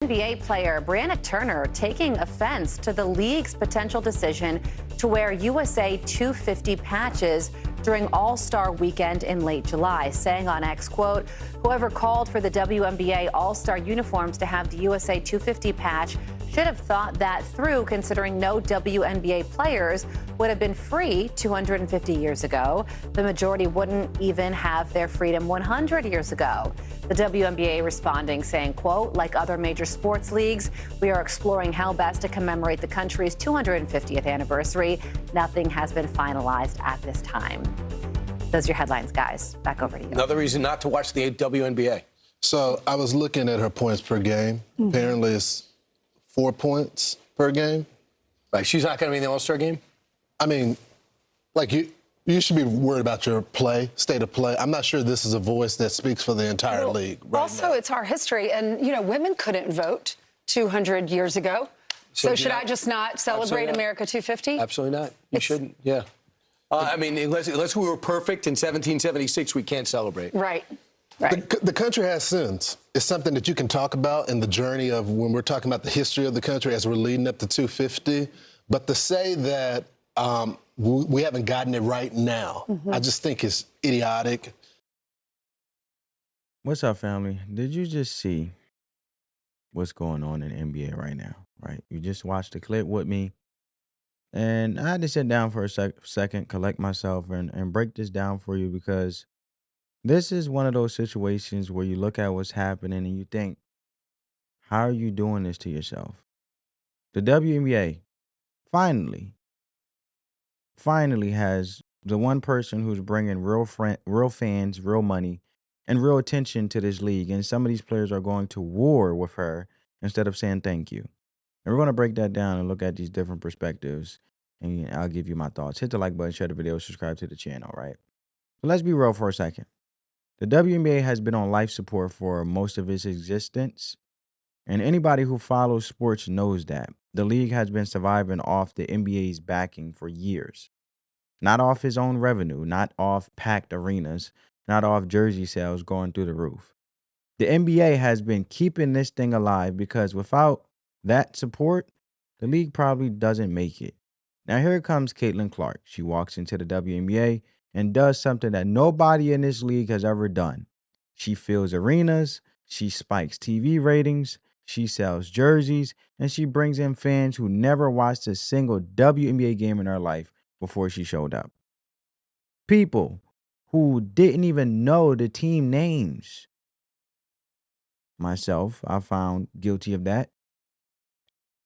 WNBA player Brianna Turner taking offense to the league's potential decision to wear USA 250 patches during All-Star Weekend in late July, saying on X, quote, "Whoever called for the WNBA All-Star uniforms to have the USA 250 patch should have thought that through, considering no WNBA players would have been free 250 years ago. The majority wouldn't even have their freedom 100 years ago." The WNBA responding, saying, quote, "Like other major sports leagues, we are exploring how best to commemorate the country's 250th anniversary. Nothing has been finalized at this time." Those are your headlines, guys. Back over to you. Another reason not to watch the WNBA. So I was looking at her points per game. Apparently it's 4 points per game. Right, she's not going to be in the All-Star game? I mean, like you should be worried about your state of play. I'm not sure this is a voice that speaks for the entire league right also, now. it's our history. And, women couldn't vote 200 years ago. So should I just not celebrate America 250? Absolutely not. You shouldn't, yeah. I mean, unless we were perfect in 1776, we can't celebrate. Right. Right. The country has sins. It's something that you can talk about in the journey of when we're talking about the history of the country as we're leading up to 250. But to say that we haven't gotten it right now, I just think is idiotic. What's up, family? Did you just see what's going on in the NBA right now, right? You just watched the clip with me. And I had to sit down for a second, collect myself, and break this down for you because this is one of those situations where you look at what's happening and you think, how are you doing this to yourself? The WNBA finally has the one person who's bringing real fans, real money, and real attention to this league. And some of these players are going to war with her instead of saying thank you. And we're going to break that down and look at these different perspectives. And I'll give you my thoughts. Hit the like button, share the video, subscribe to the channel, right? So let's be real for a second. The WNBA has been on life support for most of its existence. And anybody who follows sports knows that. The league has been surviving off the NBA's backing for years. Not off his own revenue, not off packed arenas, not off jersey sales going through the roof. The NBA has been keeping this thing alive because without that support, the league probably doesn't make it. Now here comes Caitlin Clark. She walks into the WNBA and does something that nobody in this league has ever done. She fills arenas, she spikes TV ratings, she sells jerseys, and she brings in fans who never watched a single WNBA game in their life before she showed up. People who didn't even know the team names. Myself, I found guilty of that.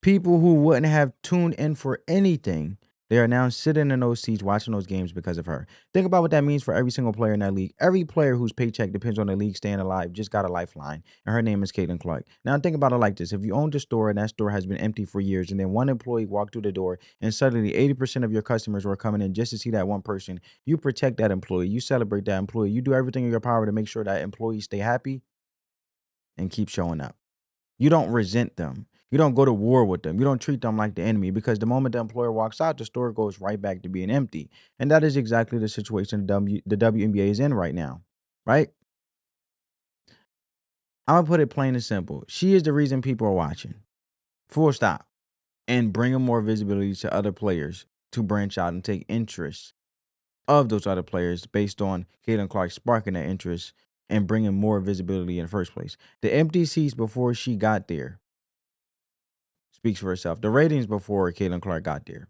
People who wouldn't have tuned in for anything, they are now sitting in those seats watching those games because of her. Think about what that means for every single player in that league. Every player whose paycheck depends on the league staying alive just got a lifeline, and her name is Caitlin Clark. Now think about it like this. If you owned a store and that store has been empty for years, and then one employee walked through the door and suddenly 80% of your customers were coming in just to see that one person, you protect that employee, you celebrate that employee, you do everything in your power to make sure that employees stay happy and keep showing up. You don't resent them. You don't go to war with them. You don't treat them like the enemy because the moment the employer walks out, the store goes right back to being empty. And that is exactly the situation the WNBA is in right now, right? I'm going to put it plain and simple. She is the reason people are watching. Full stop. And bringing more visibility to other players to branch out and take interest of those other players based on Caitlin Clark sparking that interest and bringing more visibility in the first place. The empty seats before she got there speaks for herself. The ratings before Caitlin Clark got there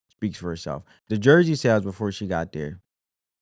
speaks for herself. The jersey sales before she got there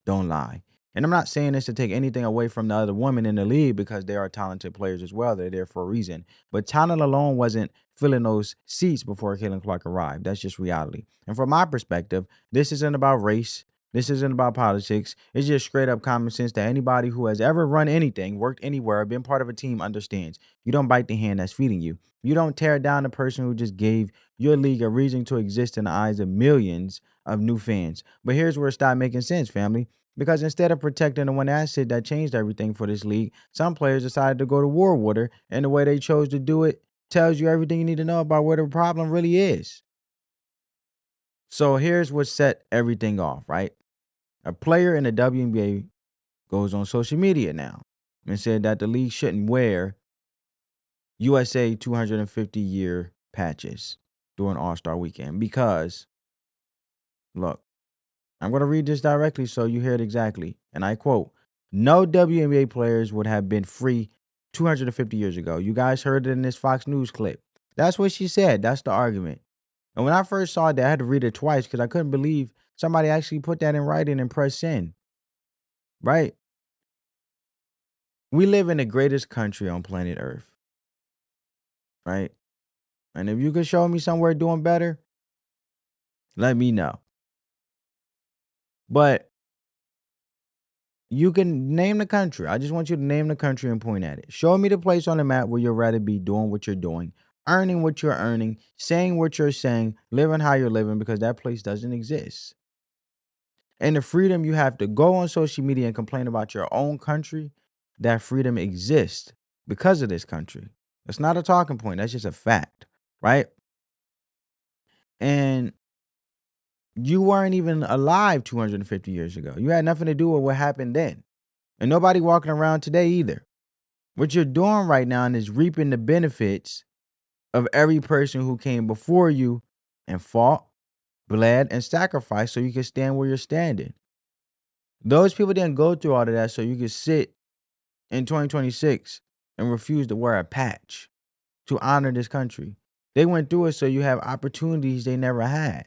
don't lie. And I'm not saying this to take anything away from the other women in the league because they are talented players as well. They're there for a reason. But talent alone wasn't filling those seats before Caitlin Clark arrived. That's just reality. And from my perspective, this isn't about race. This isn't about politics. It's just straight up common sense that anybody who has ever run anything, worked anywhere, been part of a team understands. You don't bite the hand that's feeding you. You don't tear down the person who just gave your league a reason to exist in the eyes of millions of new fans. But here's where it stopped making sense, family. Because instead of protecting the one asset that changed everything for this league, some players decided to go to war with her, and the way they chose to do it tells you everything you need to know about where the problem really is. So here's what set everything off, right? A player in the WNBA goes on social media now and said that the league shouldn't wear USA 250-year patches during All-Star Weekend because, look, I'm going to read this directly so you hear it exactly. And I quote, "No WNBA players would have been free 250 years ago." You guys heard it in this Fox News clip. That's what she said. That's the argument. And when I first saw that, I had to read it twice because I couldn't believe somebody actually put that in writing and press send. Right? We live in the greatest country on planet Earth. Right? And if you could show me somewhere doing better, let me know. But you can name the country. I just want you to name the country and point at it. Show me the place on the map where you'd rather be doing what you're doing, earning what you're earning, saying what you're saying, living how you're living, because that place doesn't exist. And the freedom you have to go on social media and complain about your own country, that freedom exists because of this country. It's not a talking point. That's just a fact, right? And you weren't even alive 250 years ago. You had nothing to do with what happened then. And nobody walking around today either. What you're doing right now is reaping the benefits of every person who came before you and fought, bled, and sacrificed so you can stand where you're standing. Those people didn't go through all of that so you could sit in 2026 and refuse to wear a patch to honor this country. They went through it so you have opportunities they never had.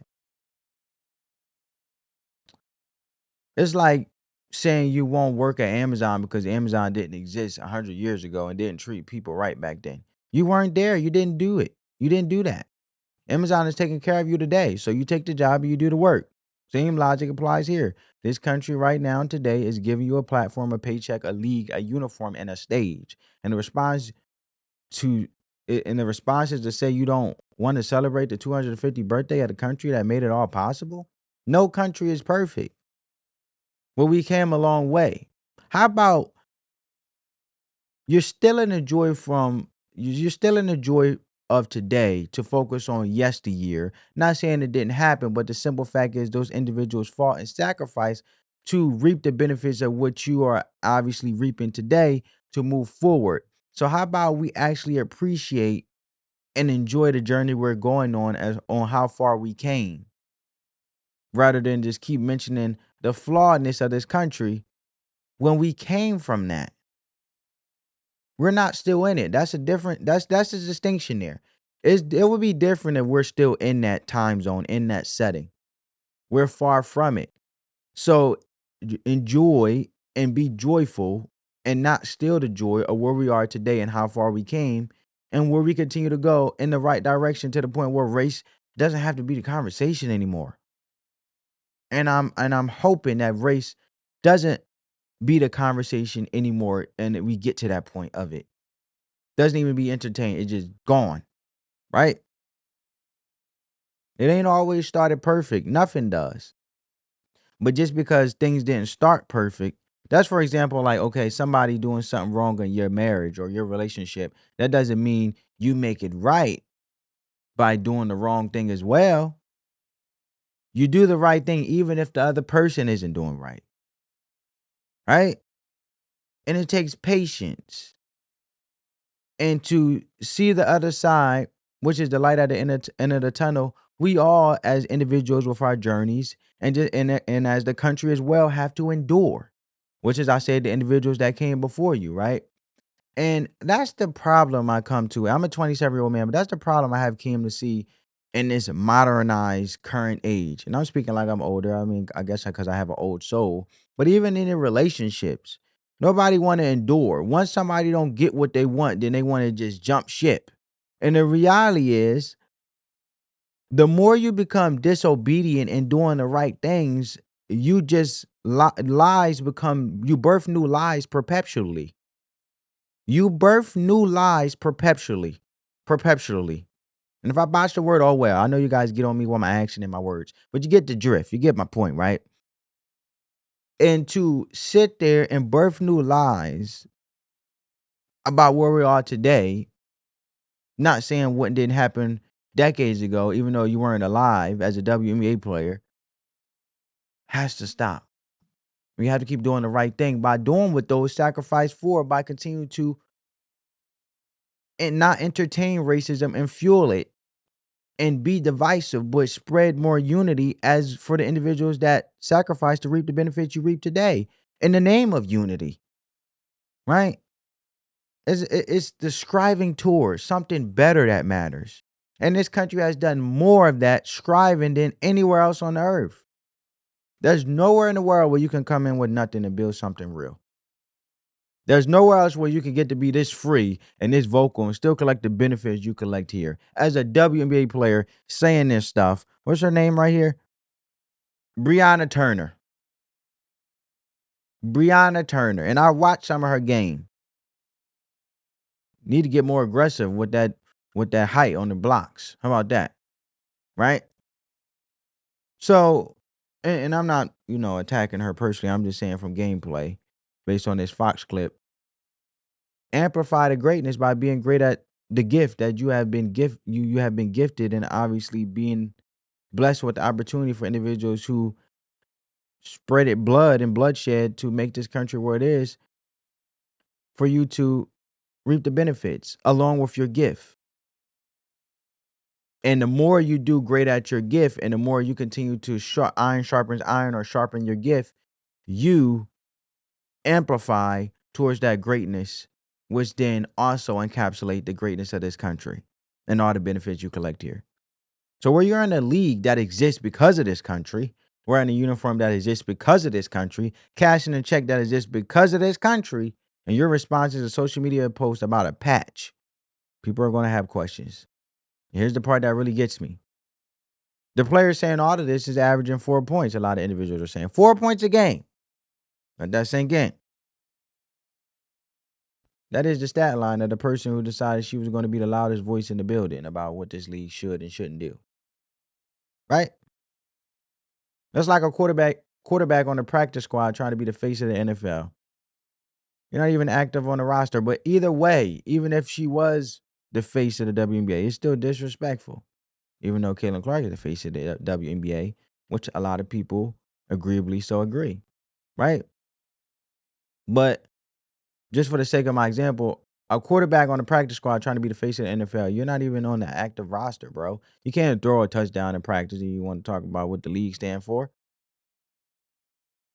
It's like saying you won't work at Amazon because Amazon didn't exist 100 years ago and didn't treat people right back then. You weren't there. You didn't do it. You didn't do that. Amazon is taking care of you today. So you take the job and you do the work. Same logic applies here. This country right now and today is giving you a platform, a paycheck, a league, a uniform, and a stage. And the response is to say you don't want to celebrate the 250th birthday of the country that made it all possible. No country is perfect. Well, we came a long way. How about you're still in the joy of today to focus on yesteryear. Not saying it didn't happen, but the simple fact is those individuals fought and sacrificed to reap the benefits of what you are obviously reaping today to move forward. So how about we actually appreciate and enjoy the journey we're going on how far we came, rather than just keep mentioning the flawedness of this country when we came from that. We're not still in it. That's the distinction there. It would be different if we're still in that time zone, in that setting. We're far from it. So enjoy and be joyful and not steal the joy of where we are today and how far we came and where we continue to go in the right direction to the point where race doesn't have to be the conversation anymore. And I'm hoping that race doesn't be the conversation anymore and that we get to that point of it. Doesn't even be entertained. It's just gone, right? It ain't always started perfect. Nothing does. But just because things didn't start perfect, that's, for example, like, okay, somebody doing something wrong in your marriage or your relationship. That doesn't mean you make it right by doing the wrong thing as well. You do the right thing even if the other person isn't doing right. Right? And it takes patience. And to see the other side, which is the light at the end of the tunnel, we all as individuals with our journeys and as the country as well have to endure, which is, I said, the individuals that came before you, right? And that's the problem I come to. I'm a 27-year-old man, but that's the problem I have came to see in this modernized current age. And I'm speaking like I'm older. I mean, I guess because I have an old soul. But even in the relationships, nobody want to endure. Once somebody don't get what they want, then they want to just jump ship. And the reality is, the more you become disobedient in doing the right things, you just you birth new lies perpetually. You birth new lies perpetually. Perpetually. And if I botch the word, oh well. I know you guys get on me with my action and my words, but you get the drift. You get my point, right? And to sit there and birth new lies about where we are today, not saying what didn't happen decades ago, even though you weren't alive as a WNBA player, has to stop. We have to keep doing the right thing by doing what those sacrificed for, by continuing to and not entertain racism and fuel it and be divisive, but spread more unity as for the individuals that sacrifice to reap the benefits you reap today in the name of unity, right? It's the striving towards something better that matters. And this country has done more of that striving than anywhere else on the earth. There's nowhere in the world where you can come in with nothing and build something real. There's nowhere else where you can get to be this free and this vocal and still collect the benefits you collect here. As a WNBA player saying this stuff, what's her name right here? Breonna Turner. Breonna Turner. And I watched some of her game. Need to get more aggressive with that height on the blocks. How about that? Right? So, and I'm not, attacking her personally. I'm just saying from gameplay, based on this Fox clip, amplify the greatness by being great at the gift that you have been you have been gifted, and obviously being blessed with the opportunity for individuals who spreaded blood and bloodshed to make this country where it is, for you to reap the benefits along with your gift. And the more you do great at your gift, and the more you continue to iron sharpens iron or sharpen your gift, you amplify towards that greatness, which then also encapsulate the greatness of this country and all the benefits you collect here. So where you're in a league that exists because of this country, wearing a uniform that exists because of this country, cashing a check that exists because of this country, and your response is a social media post about a patch, people are going to have questions. Here's the part that really gets me. The players saying all of this is averaging 4 points. A lot of individuals are saying 4 points a game. Let that sink in. That is the stat line of the person who decided she was going to be the loudest voice in the building about what this league should and shouldn't do. Right? That's like a quarterback on the practice squad trying to be the face of the NFL. You're not even active on the roster. But either way, even if she was the face of the WNBA, it's still disrespectful. Even though Caitlin Clark is the face of the WNBA, which a lot of people agreeably so agree. Right? But just for the sake of my example, a quarterback on the practice squad trying to be the face of the NFL, you're not even on the active roster, bro. You can't throw a touchdown in practice and you want to talk about what the league stands for.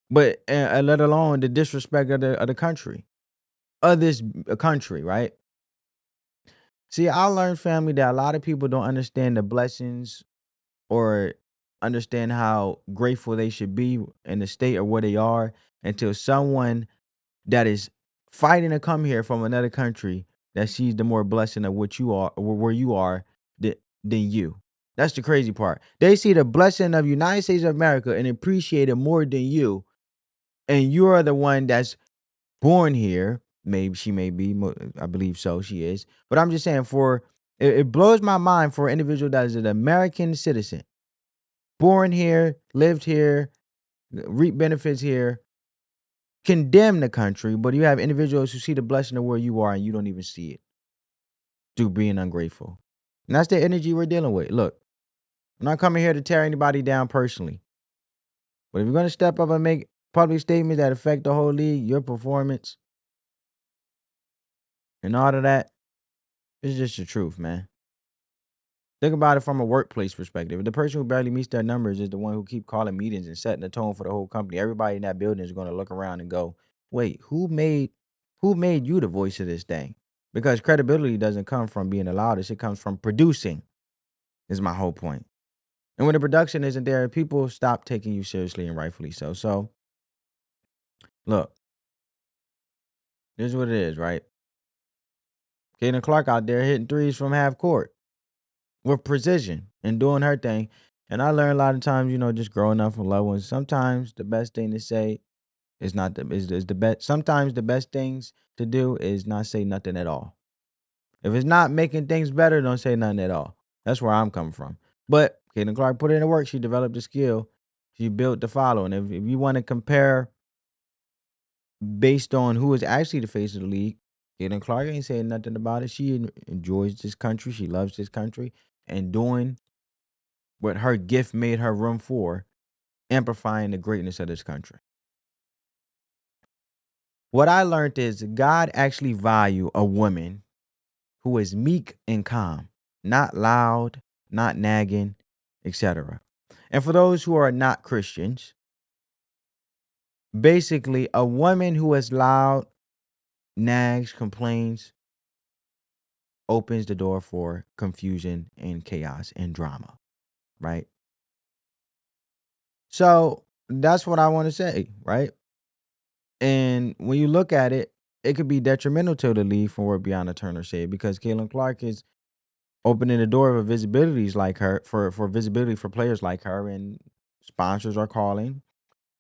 But let alone the disrespect of the country, of this country, right? See, I learned, family, that a lot of people don't understand the blessings or understand how grateful they should be in the state or where they are until someone that is fighting to come here from another country that sees the more blessing of what you are, or where you are, than you. That's the crazy part. They see the blessing of United States of America and appreciate it more than you. And you're the one that's born here. Maybe she may be, I believe so, she is. But I'm just saying, it blows my mind for an individual that is an American citizen, born here, lived here, reap benefits here, condemn the country, but you have individuals who see the blessing of where you are and you don't even see it through being ungrateful. And that's the energy we're dealing with. Look, I'm not coming here to tear anybody down personally. But if you're going to step up and make public statements that affect the whole league, your performance, and all of that, it's just the truth, man. Think about it from a workplace perspective. If the person who barely meets their numbers is the one who keep calling meetings and setting the tone for the whole company, everybody in that building is going to look around and go, wait, who made you the voice of this thing? Because credibility doesn't come from being the loudest. It comes from producing, is my whole point. And when the production isn't there, people stop taking you seriously, and rightfully so. So, look, this is what it is, right? Caitlin Clark out there hitting threes from half court with precision and doing her thing. And I learned a lot of times, just growing up from loved ones, sometimes the best thing to say is not is the best. Sometimes the best things to do is not say nothing at all. If it's not making things better, don't say nothing at all. That's where I'm coming from. But Caitlin Clark put in the work. She developed the skill. She built the following. If you want to compare based on who is actually the face of the league, Caitlin Clark ain't saying nothing about it. She enjoys this country. She loves this country. And doing what her gift made her room for, amplifying the greatness of this country. What I learned is God actually value a woman who is meek and calm, not loud, not nagging, etc. And for those who are not Christians, basically a woman who is loud, nags, complains, opens the door for confusion and chaos and drama, right? So that's what I want to say, right? And when you look at it, it could be detrimental to the league from what Breonna Turner said, because Caitlin Clark is opening the door for visibilities like her, for visibility for players like her, and sponsors are calling.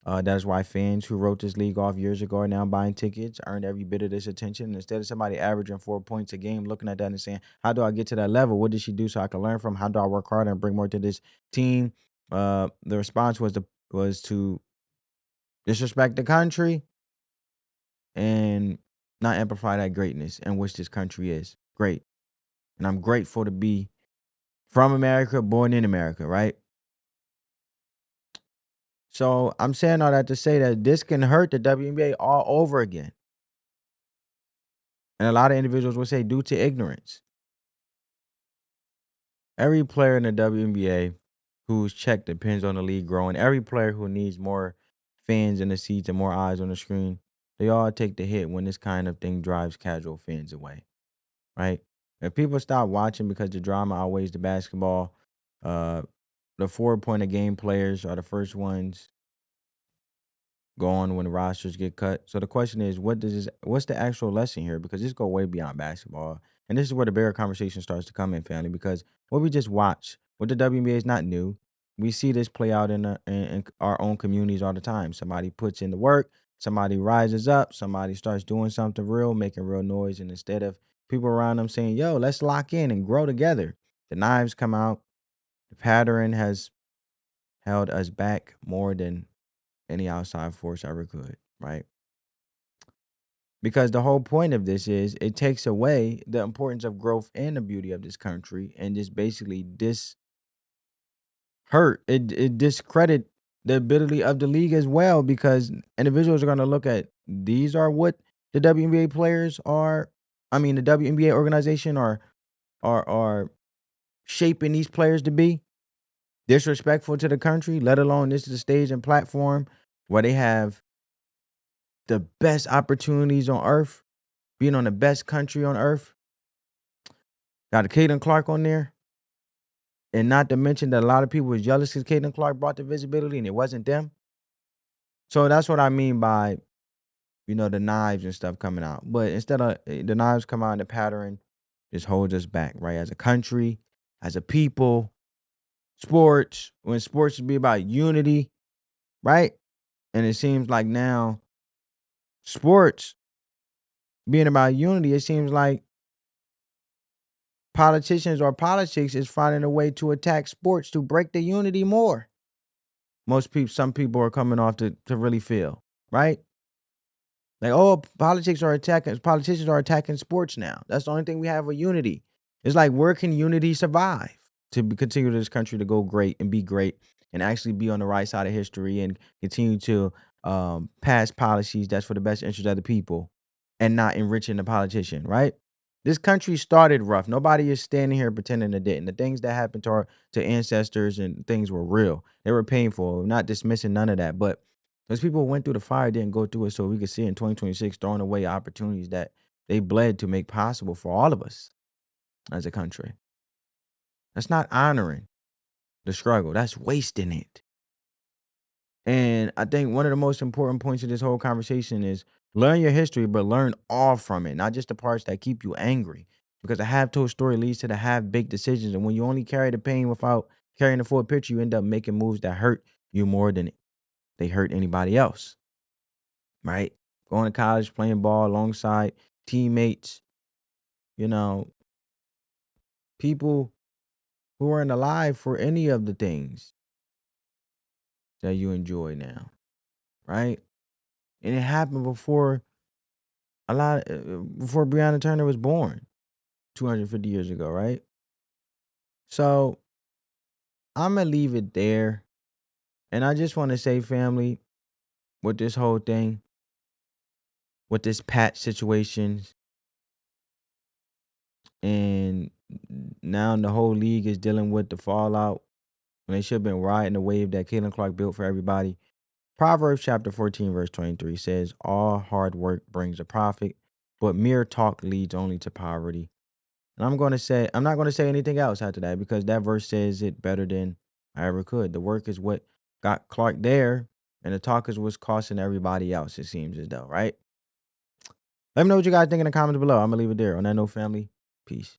That is why fans who wrote this league off years ago are now buying tickets, earned every bit of this attention. And instead of somebody averaging 4 points a game, looking at that and saying, how do I get to that level? What did she do so I can learn from? How do I work harder and bring more to this team? The response was to disrespect the country and not amplify that greatness in which this country is. Great. And I'm grateful to be from America, born in America, right? So I'm saying all that to say that this can hurt the WNBA all over again. And a lot of individuals will say due to ignorance. Every player in the WNBA whose check depends on the league growing, every player who needs more fans in the seats and more eyes on the screen, they all take the hit when this kind of thing drives casual fans away, right? If people stop watching because the drama outweighs the basketball, the 4 point a game players are the first ones gone when the rosters get cut. So the question is, what's the actual lesson here? Because this go way beyond basketball. And this is where the bigger conversation starts to come in, family, because what we just watched with the WNBA is not new. We see this play out in our own communities all the time. Somebody puts in the work, somebody rises up, somebody starts doing something real, making real noise. And instead of people around them saying, yo, let's lock in and grow together, the knives come out. The pattern has held us back more than any outside force ever could, right? Because the whole point of this is it takes away the importance of growth and the beauty of this country, and just basically it discredit the ability of the league as well, because individuals are going to look at these are what the WNBA players are. I mean, the WNBA organization are shaping these players to be disrespectful to the country, let alone this is the stage and platform where they have the best opportunities on earth, being on the best country on earth. Got a Caitlin Clark on there. And not to mention that a lot of people was jealous because Caitlin Clark brought the visibility and it wasn't them. So that's what I mean by, the knives and stuff coming out. But instead of the knives come out in the pattern, just holds us back, right? As a country, as a people, sports, when sports should be about unity, right? And it seems like now sports being about unity, it seems like politicians or politics is finding a way to attack sports to break the unity more. Some people are coming off to really feel, right? Like, oh, politicians are attacking sports now. That's the only thing we have with unity. It's like, where can unity survive to continue this country to go great and be great and actually be on the right side of history and continue to pass policies that's for the best interest of the people and not enriching the politician, right? This country started rough. Nobody is standing here pretending it didn't. The things that happened to ancestors and things were real. They were painful. I'm not dismissing none of that, but those people who went through the fire didn't go through it so we could see in 2026 throwing away opportunities that they bled to make possible for all of us as a country. That's not honoring the struggle. That's wasting it. And I think one of the most important points of this whole conversation is learn your history, but learn all from it, not just the parts that keep you angry. Because the half-told story leads to the half-baked decisions. And when you only carry the pain without carrying the full picture, you end up making moves that hurt you more than they hurt anybody else. Right? Going to college, playing ball alongside teammates, people who aren't alive for any of the things that you enjoy now. Right? And it happened before before Breonna Turner was born 250 years ago, right? So I'm going to leave it there. And I just want to say, family, with this whole thing, with this patch situation, And now the whole league is dealing with the fallout when they should have been riding the wave that Caitlin Clark built for everybody. Proverbs chapter 14, verse 23 says, all hard work brings a profit, but mere talk leads only to poverty. And I'm not going to say anything else after that because that verse says it better than I ever could. The work is what got Clark there, and the talk is what's costing everybody else, it seems as though, right? Let me know what you guys think in the comments below. I'm going to leave it there. On that note, family, peace.